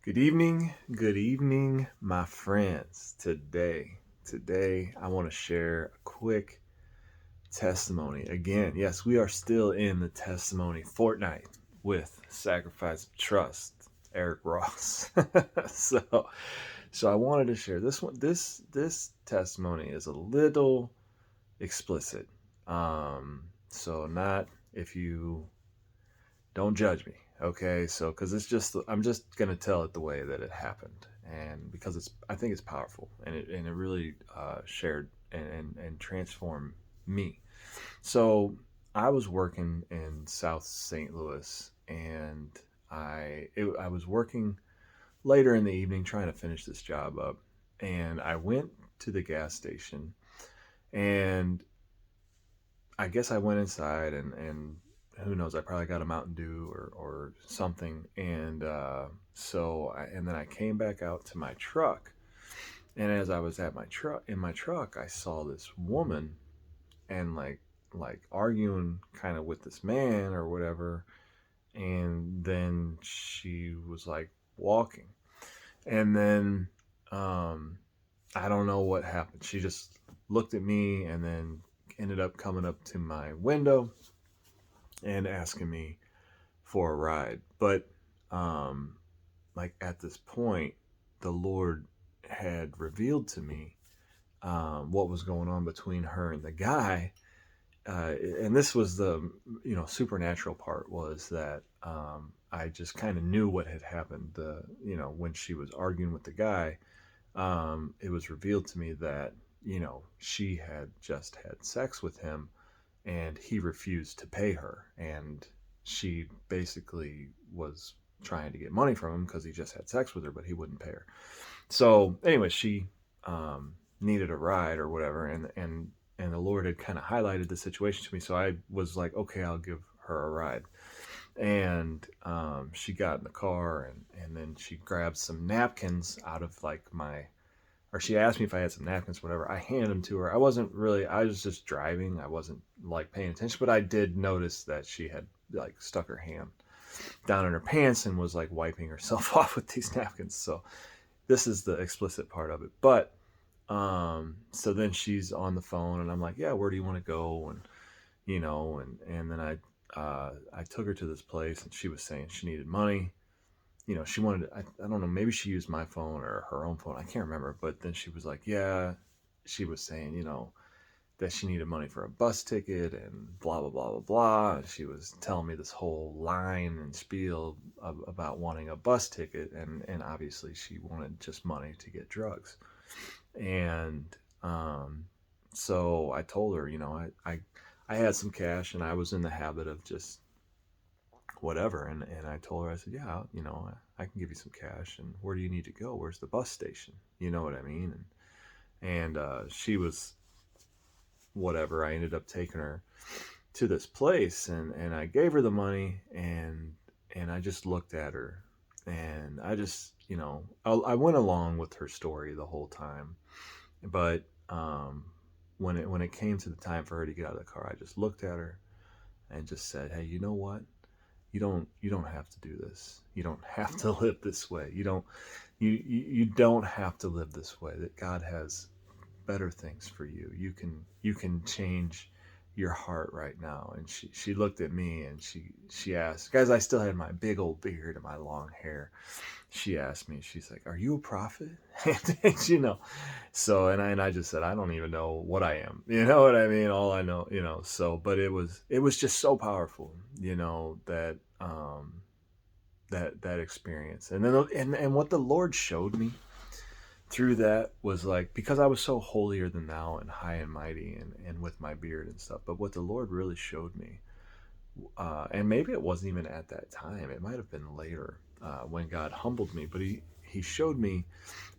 Good evening, my friends. Today I want to share a quick testimony. Again, yes, we are still in the testimony fortnight with Sacrifice of Trust, Eric Ross. so, so I wanted to share this one. This testimony is a little explicit. So not if you don't judge me, okay? So because it's just I'm just gonna tell it the way that it happened, and because I think it's powerful, and it really shared and transformed me. So I was working in South St. Louis, and I was working later in the evening trying to finish this job up, and I went to the gas station, and I guess I went inside and who knows, I probably got a Mountain Dew or something. And then I came back out to my truck. And as I was at my truck, I saw this woman and like arguing kind of with this man or whatever. And then she was like walking. And then um, I don't know what happened. She just looked at me and then ended up coming up to my window and asking me for a ride. But um, like at this point, the Lord had revealed to me what was going on between her and the guy. And this was the supernatural part was that I just kind of knew what had happened. When she was arguing with the guy, it was revealed to me that she had just had sex with him and he refused to pay her, and she basically was trying to get money from him because he just had sex with her, but he wouldn't pay her. So anyway, she needed a ride or whatever, and the Lord had kind of highlighted the situation to me, so I was like, okay, I'll give her a ride. And she got in the car, and then she grabbed some napkins out of like my or she asked me if I had some napkins, whatever. I handed them to her. I was just driving. I wasn't like paying attention, but I did notice that she had like stuck her hand down in her pants and was like wiping herself off with these napkins. So this is the explicit part of it. But so then she's on the phone and I'm like, yeah, where do you want to go? And then I took her to this place and she was saying she needed money. She wanted I don't know, maybe she used my phone or her own phone. I can't remember. But then she was like, yeah, she was saying, that she needed money for a bus ticket and blah, blah, blah, blah, blah. And she was telling me this whole line and spiel about wanting a bus ticket. And obviously she wanted just money to get drugs. And so I told her, I had some cash and I was in the habit of just whatever. And I told her, I said, yeah, I can give you some cash. And where do you need to go? Where's the bus station? You know what I mean? And she was whatever. I ended up taking her to this place and I gave her the money and I just looked at her and I just, I went along with her story the whole time. But when it came to the time for her to get out of the car, I just looked at her and just said, hey, you know what? You don't have to do this. You don't have to live this way. You don't have to live this way. That God has better things for you. You can change your heart right now. And she looked at me and she asked, guys, I still had my big old beard and my long hair. She asked me, she's like, are you a prophet? And I just said, I don't even know what I am. You know what I mean? All I know, so, but it was just so powerful, that experience. And then, and what the Lord showed me through that was like, because I was so holier than thou and high and mighty and with my beard and stuff. But what the Lord really showed me, and maybe it wasn't even at that time, it might have been later, when God humbled me, but he showed me.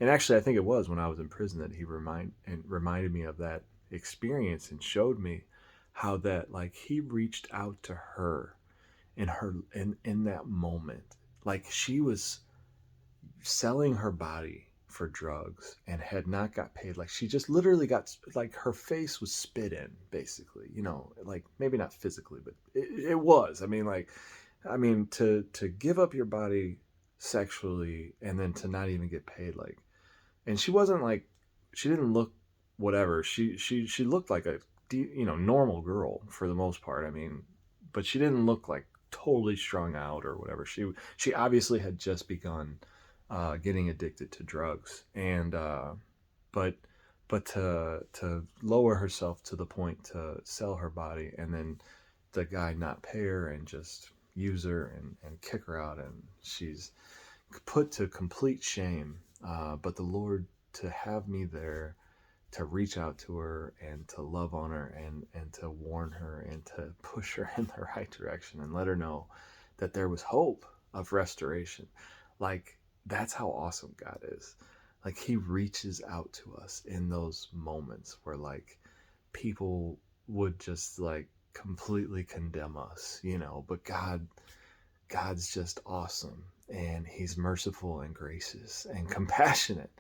And actually I think it was when I was in prison that he reminded me of that experience and showed me how that, like, he reached out to her in that moment, like she was selling her body for drugs and had not got paid. Like she just literally got, like, her face was spit in, basically, like maybe not physically, but it was. I mean, to give up your body sexually, and then to not even get paid. Like, and she wasn't like, she didn't look whatever. She looked like a normal girl for the most part. I mean, but she didn't look like totally strung out or whatever. She obviously had just begun getting addicted to drugs, and but to lower herself to the point to sell her body, and then the guy not pay her and just use her and kick her out, and she's put to complete shame. But the Lord, to have me there to reach out to her and to love on her and to warn her and to push her in the right direction and let her know that there was hope of restoration. Like, that's how awesome God is. Like, he reaches out to us in those moments where like people would just like completely condemn us, but God's just awesome, and he's merciful and gracious and compassionate.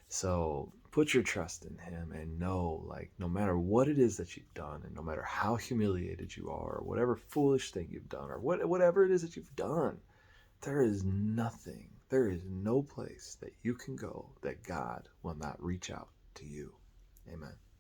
So put your trust in him and know, like, no matter what it is that you've done, and no matter how humiliated you are, or whatever foolish thing you've done, or whatever it is that you've done, there is no place that you can go that God will not reach out to you. Amen.